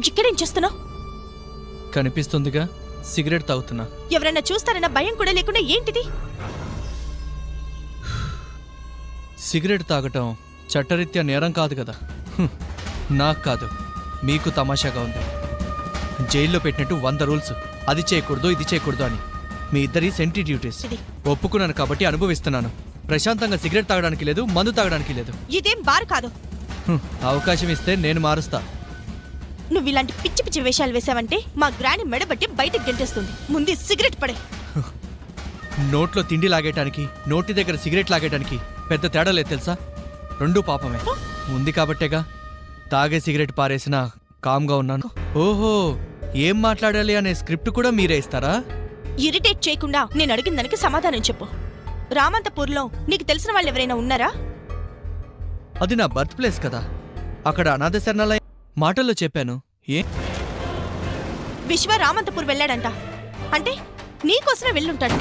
ఇక్కడేం చేస్తున్నావు? కనిపిస్తుందిగా, సిగరెట్ తాగుతున్నా. ఎవరైనా చూస్తారన్న భయం కూడా లేకుండా ఏంటిది? సిగరెట్ తాగటం చట్టరీత్యా నేరం కాదు కదా. నాకు కాదు, మీకు తమాషాగా ఉంది. జైల్లో పెట్టినట్టు 100 రూల్స్, అది చేయకూడదు ఇది చేయకూడదు అని. మీ ఇద్దరి సెన్సిటివిటీస్ ఒప్పుకున్నాను కాబట్టి అనుభవిస్తున్నాను. ప్రశాంతంగా సిగరెట్ తాగడానికి లేదు, మందు తాగడానికి లేదు. ఇదేం బార్ కాదు. అవకాశం ఇస్తే నేను మారుస్తా. నువ్వు ఇలాంటి పిచ్చి పిచ్చి వేషాలు వేసావంటే మా గ్రాని మెడబట్టి బయటకు గెంటేస్తుంది. ముందు సిగరెట్ పడే. నోట్లో తిండి లాగేయటానికి, నోటి దగ్గర సిగరెట్ లాగేయటానికి పెద్ద తేడా లేదు తెలుసా. రెండూ పాపమే. ఉంది కాబట్టేగా తాగే సిగరెట్ పారేసినా కామ్గా ఉన్నాను. ఓహో, ఏం మాట్లాడాలి అనే స్క్రిప్ట్ కూడా మీరే ఇస్తారా? ఇరిటేట్ చేయకుండా నేను అడిగిన దానికి సమాధానం చెప్పు. రామంతపూర్లో నీకు తెలిసిన వాళ్ళు ఎవరైనా ఉన్నారా? అది నా బర్త్ ప్లేస్ కదా, అక్కడ అనాథ శరణాలయం. మాటల్లో చెప్పాను. ఏ విశ్వ రామంతపూర్ వెళ్ళాడంట అంటే నీకోసమే వెళ్ళుంటాడు.